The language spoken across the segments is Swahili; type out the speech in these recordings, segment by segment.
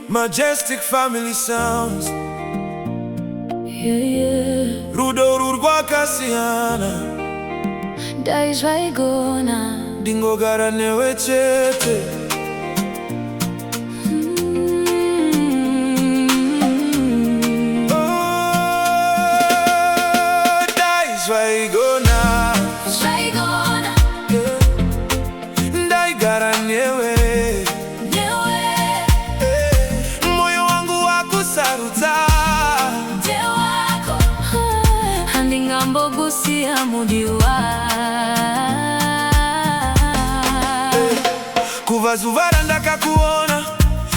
Majestic family sounds. Rudo rurwa kasiana daizvaigona ndingogara newe chete. Daizvaigona ndaigara newe moyo wangu wakusarudza handingambogusia mudiwa kuva zuva randakakuona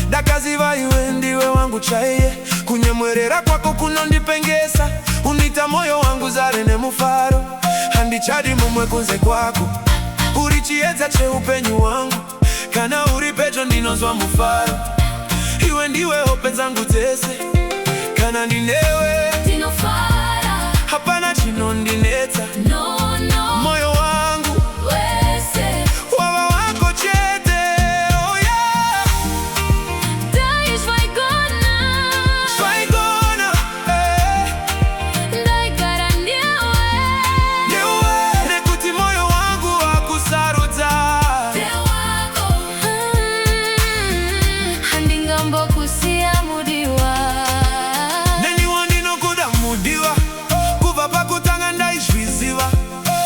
ndakaziva iwe ndiwe wangu chaiye. Kunyemwerera kwako kunondipengesa, unita moyo wangu zare nemufaro. Handichadi mumwe kunze kwako, uri chiedza cheupenyu wangu. Kana uri pedyo ndinozwa mufaro, iwe ndiwe hope dzangu dzese. Kana ndinewe ndinofara, hapana chinondinetsa. Moyo wangu wese wava wako chete. Oh yeah. Daizvaigona ndaigara newe nekuti moyo wangu wakusarudza handingambokusiya mudiwa neniwo ndinokuda mudiwa. Kuva pakutanga ndaizviziva,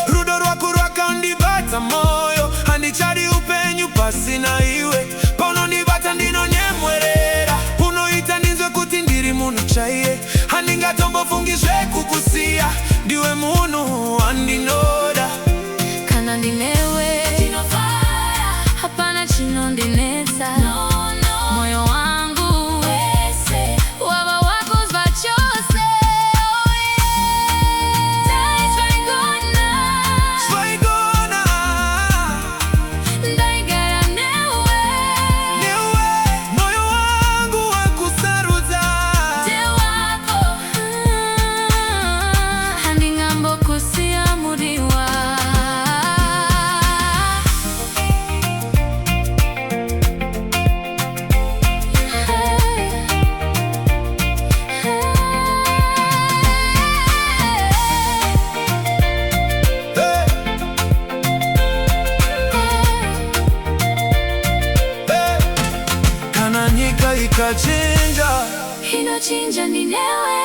rudo rwako rwakandibata moyo. Handichadi upenyu pasina iwe, paunondibata ndinonyemwerera. Unoita ndinzwe kuti ndiri munhu chaiye, handingatombofungizve kukusiya. Ndiwe munhu wandinoda. kana ndinewe ndinofara, hapana chinondinetsa. Moyo wangu wese wava wakuzva chose. Oh yeah. Daizvaigona ndaigara newe moyo wangu wakusarudza wako handingambokusiya mudiwa kana nyika ikachinja, inochinja ndinewe,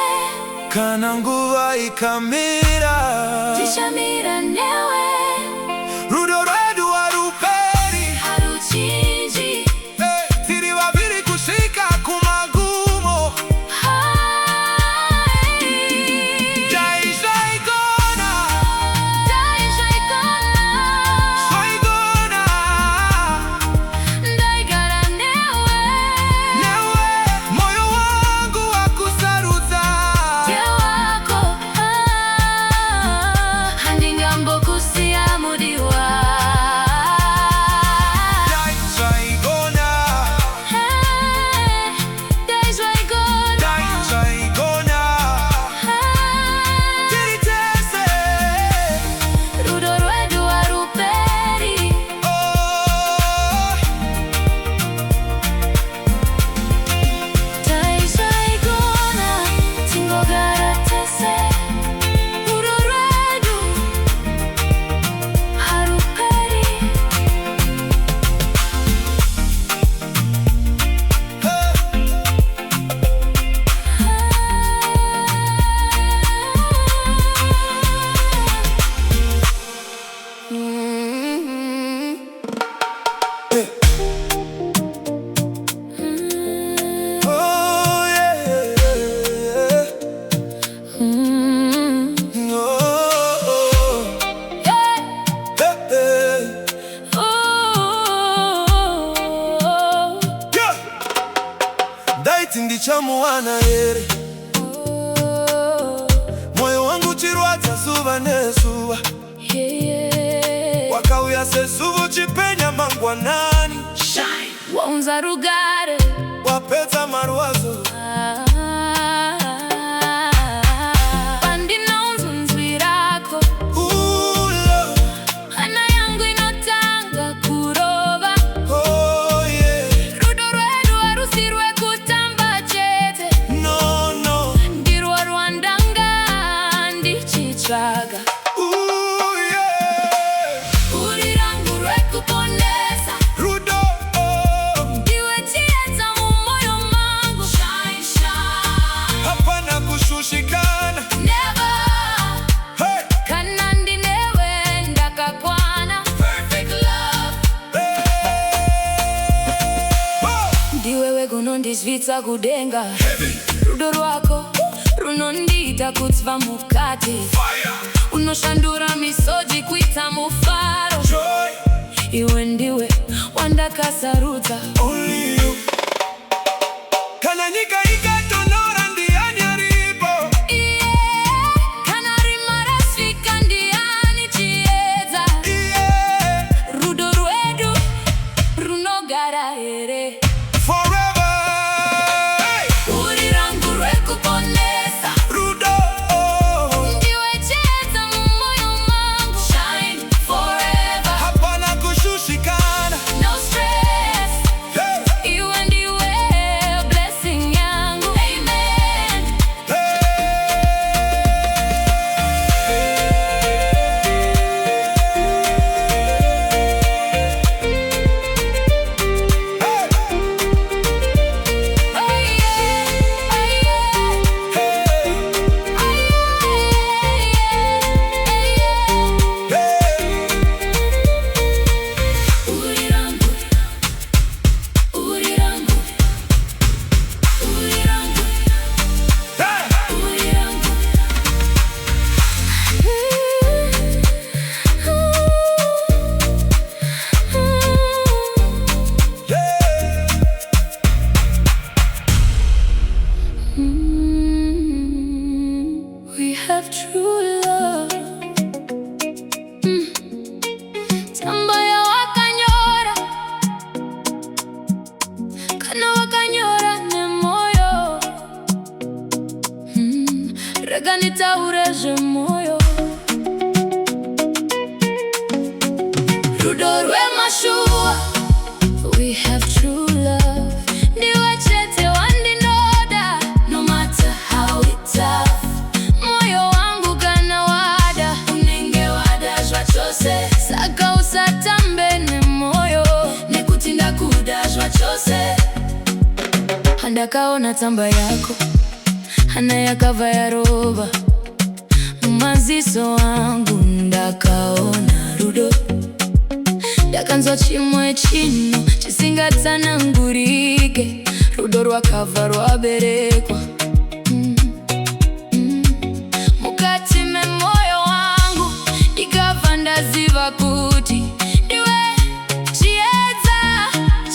kana nguva ikamira, tichamira newe. rudo rwedu haruperi, Haruchinji tiri vaviri kusvika kumagumo. Daizvaigona ndaigara newe moyo wangu wakusarudza wako handingambokusiya mudiwa Daizvaigona tiri tese. rudo rwedu haruperi. Daizvaigona tingogara tese, rudo rwedu haruperi. Oh yeah. Daiti ndichamuwana here, moyo wangu chirwadza zuva nezuva. Wakauya sezuva chipenya mangwanani, waunza rugare wapedza marwazo. pandinounzunzwirako hana yangu inotanga kurova. Oh yeah. Rudo rwedu harusirwe kuta ndizvitsa kudenga. Rudo rwako runondita kutsva mukati. Unoshandura misodzi kuita mufaro. Iwe ndiwe wandakasarudza. Only you. Kana nyika ikatonora ndiani aripo? Kana rima rasvika ndiani chiedza? Rudo rwedu runogara here. Forever. Uri rangu rwekuponesa. Rudo. Ndiwe chiedza mumoyo mangu. Shine forever. Hapana kushushikana. No stress. Iwe ndiwe blessing yangu. Amen. Uri rangu. Uri rangu. Uri rangu. Uri rangu. We have true love. Tambaya wakanyora. Kana wakanyora nemoyo. Rega nitaureje moyo. Rudo rwemashua. We have true love. Ndiwe chete wandinoda. No matter how it's tough. Moyo wangu kana wada. Unenge wada zvachose. Saka usatambe nemoyo. Nekutinda kuda zvachose. Handakaona tsamba yako. Hana yakava yaroba. Mumaziso wangu ndakaona rudo. Ndakanzwa chimwe chino chisingatsanangurike. Rudo rwakabva rwaberekwa. Mukati memoyo wangu ndikabva ndaziva kuti ndiwe chiedza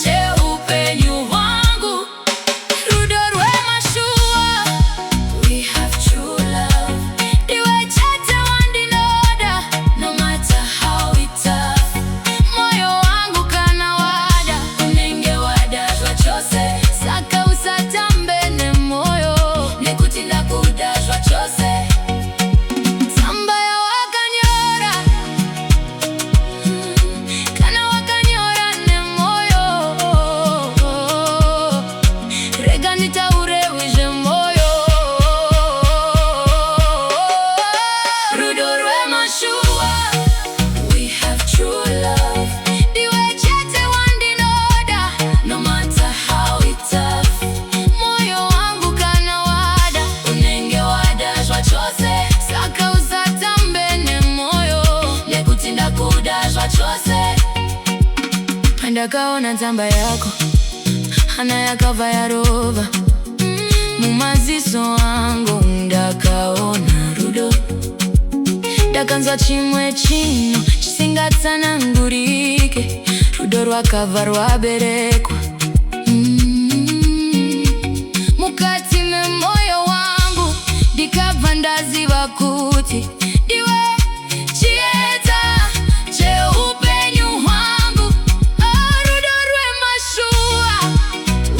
cheupenyu hwangu. Rudo rwemashua. We have true love. Ndiwe chete wandinoda. No matter how it's tough. Moyo wangu kana wada. Unenge wada zvachose. Saka usatambe nemoyo. Nekutinda kuda zvachose. Tsamba yawakanyora. Kana wakanyora nemoyo. Rega nitaurewe moyo. Rudo rwemashua. We have true love. Ndiwe chete wandinoda. No matter how it's tough. Moyo wangu kana wada. Unenge wada zvachose. Saka usatambe nemoyo. Nekutinda kuda zvachose. Handakaona tsamba yako. Hana yakava yarova. Mumaziso wangu ndakaona rudo. Ndakanzwa chimwe chino chisingatsanangurike. Rudo rwakabva rwaberekwa. Mukati memoyo wangu ndikabva ndaziva kuti ndiwe chiedza cheupenyu hwangu. Rudo rwemashua.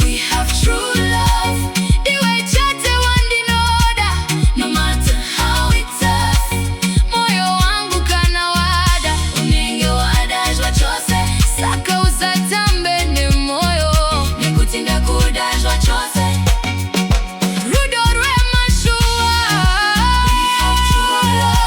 We have true love. Ndiwe chete wandinoda. No matter how it's tough. Moyo wangu kana wada. Unenge wada zvachose. Saka usatambe nemoyo. Nekutinda kuda zvachose. Rudo rwemashua. We have true love.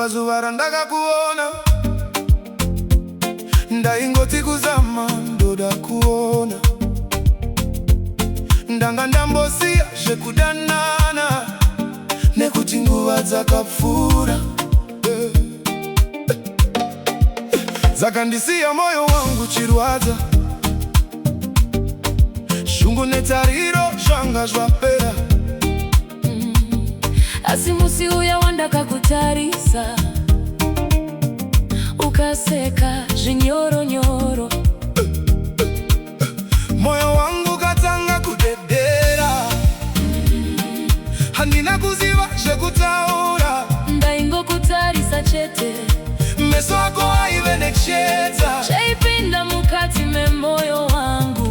pazuvara ndakakuona, ndaingoti kuzama ndoda kuona, ndanga ndambosiya zvekudanana nekuti nguva dzakapfuura dzakandisiya moyo wangu chirwadza, shungu netariro zvanga zvapera. Asi musi uya wandakakutarisa, ukaseka zvinyoronyoro, moyo wangu katanga kudedera, handina kuziva zvekutaura, ndaingokutarisa chete, meso ako aive nechedza chaipinda mukati memoyo wangu.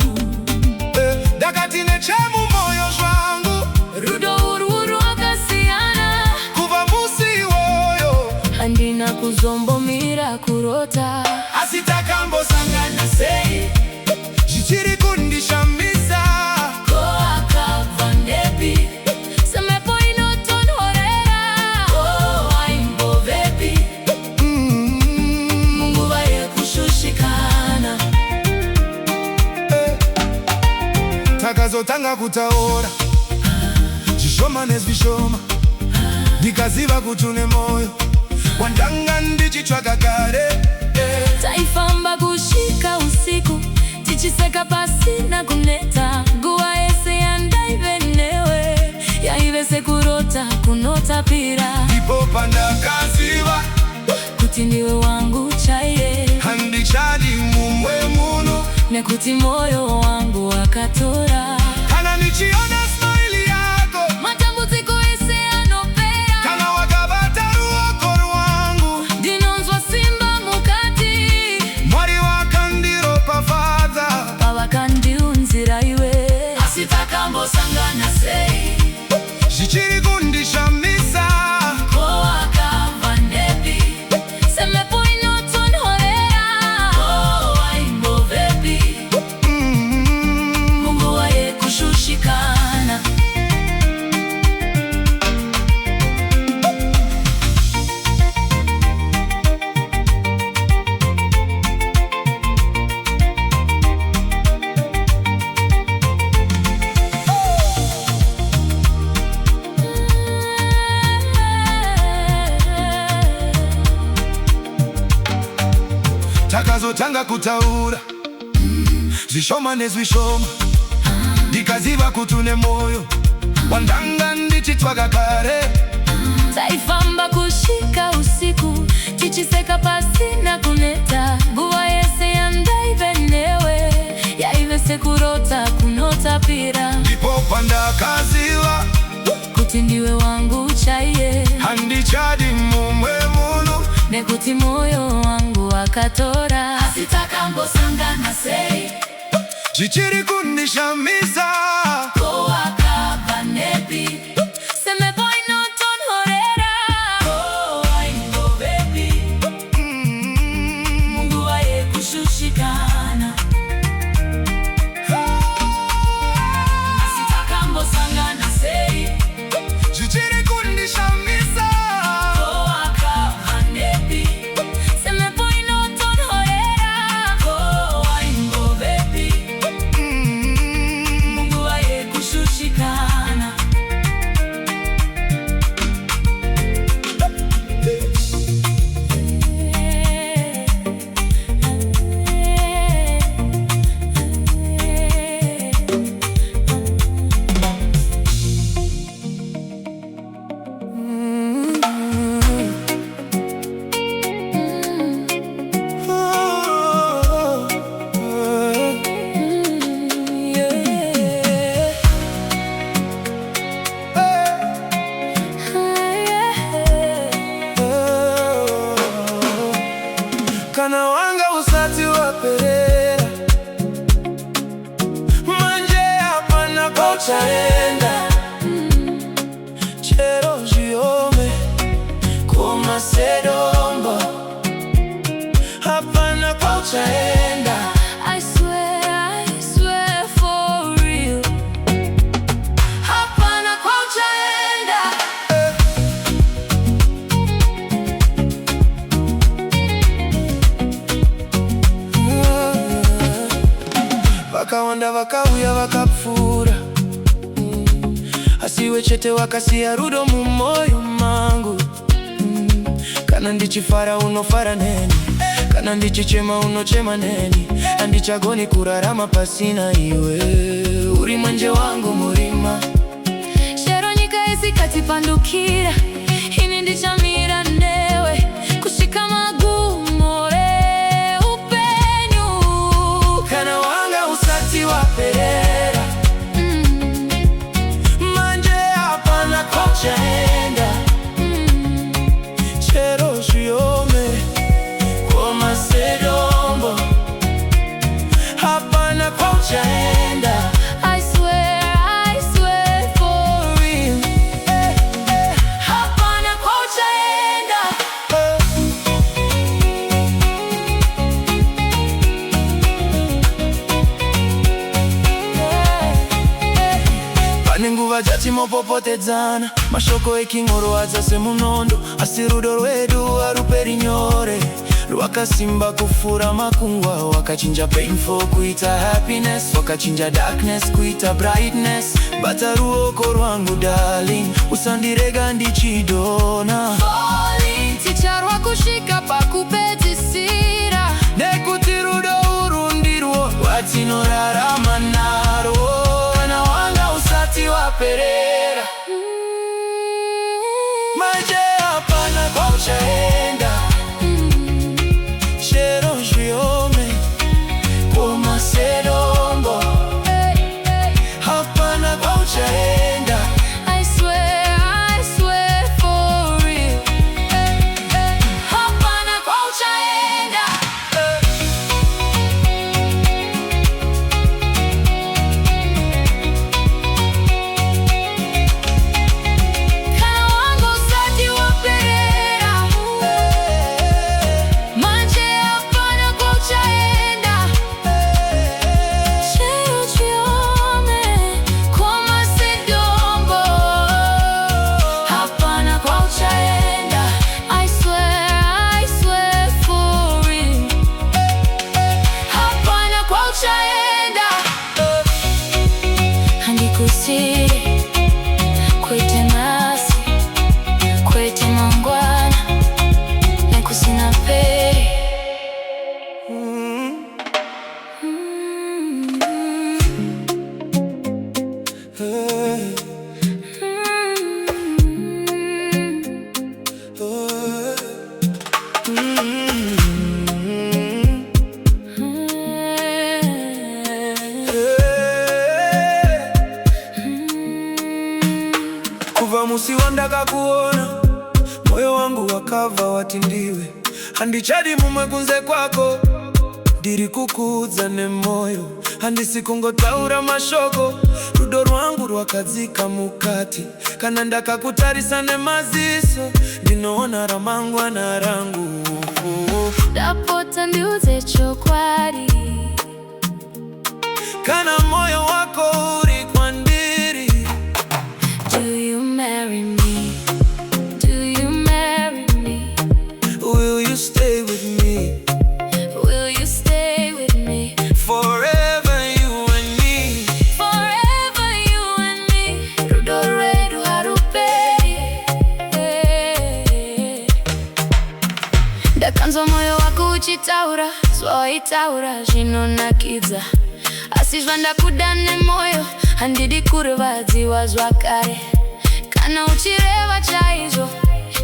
Ndakati nechemu moyo zvangu, rudo urwu rwakasiyana, kuva musi iwoyo handina kuzombomira kurota. asi takambosangana sei, zvichiri kundishamisa. Ko akabva ndepi, semepo inotonhorera, ko waimbovepi munguva yekushushikana. Takazotanga kutaura zvishoma nezvishoma, ndikaziva kuti une moyo wandanga ndichitsvaka kare. Taifamba kusvika usiku, tichiseka pasina kuneta, nguva yese yandaive newe yaive sekurota kunotapira. Ndipo pandakaziva kuti ndiwe wangu chaiye, handichadi mumwe munhu, nekuti moyo wangu wakatora. kana nichiona smile yako, matambudziko ese anopera, kana wakabata ruoko rwangu, ndinonzwa simba mukati. Mwari wakandiropafadza pavakandiunzira iwe, asi takambosangana sei, zvichiri kundishamisa. ko akabva ndepi, semepo inotonhorera, ko waimbovepi munguva yekushushikana. Takazotanga kutaura zvishoma nezvishoma, ndikaziva kuti une moyo wandanga ndichitsvaka kare. Taifamba kusvika usiku, tichiseka pasina kuneta, nguva yese yandaive newe yaive sekurota kunotapira. Ndipo pandakaziva kuti ndiwe wangu chaiye, handichadi mumwe munhu, nekuti moyo wangu wakatora. asi takambosangana sei, zvichiri kundishamisa. ko akabva ndepi, semepo inotonhorera, ko waimbovepi munguva yekushushikana. asi takambosangana sei, Zvichiri kundishamisa. ko akabva ndepi, semepo inotonhorera, ko waimbovepi munguva yekushushikana. Kana wanga usati waperera, manje hapana kochaenda, chero zviome kumasedomba, hapana kochaenda. I swear for real, hapana kochaenda. vakawanda vakauya vakapfura, asiwe chete wakasiya rudo mumoyo mangu. Kana ndichifara unofara neni, kana ndichichema unochema neni. Andichagoni kurarama pasina iwe, uri mwenje wangu murima. Shero nyika isikatipandukira, ini ndichamira newe kushika magumore upenyu. Kana wanga usati waperera, manje hapana kochaenda. Chero shiome koma sedombo, hapana kochaenda. I swear for real. Hapana kochaenda. Pane nguva dzatimopopotedzana, mashoko eking'oro adzase munondo. Asi rudo rwedu haruperi nyore, rwakasimba kufura makungwa. Wakachinja painful kuita happiness, wakachinja darkness kuita brightness. Bata ruoko rwangu darling, usandirega ndichidona. Falling, ticharwa kushika pakupedzisira. Nekuti rudo uru ndirwo rwatinorarama narwo. Kana wanga usati waperera, manje hapana kochaenda. Shero shiome koma sedombo, hapana kochaenda. I swear for real. Hapana kochaenda. Kana wanga usati waperera, manje hapana kochaenda. Shero shiome koma sedombo, hapana kochaenda. I swear for real. Hapana kochaenda. Handikusiri kwete masi kwete mangwana nekusina peri. Kuva musi wandaka kuona, moyo wangu wakava watindiwe. Handichadi mumwe kunze kwako, ndiri kukudza nemoyo. Handisikungotaura mashoko, rudo rwangu rwakadzika mukati. Kana ndakakutarisa nemaziso, ndinoona ramangwana rangu. Ndapota ndiudze chokwadi. Kana moyo wako uri kwandiri, Do you marry me? Do you marry me? will you stay with me? Will you stay with me? Forever you and me. Forever you and me. Rudo rwedu haruperi. Ndakanzwa moyo wako uchitaura, zwaitaura zvinonakidza. Asi zvandakuda nemoyo, handidi kurwadziwa zvakare. Kana uchireva chaizvo,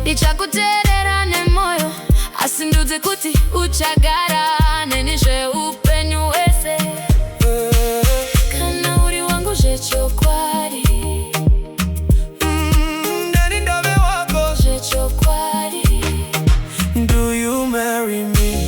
ndichakuteerera nemoyo. Asi ndudze kuti uchagara neni zveupenyu hwese. Kana uri wangu zvechokwadi, Ndani ndave wako. zvechokwadi. Do you marry me?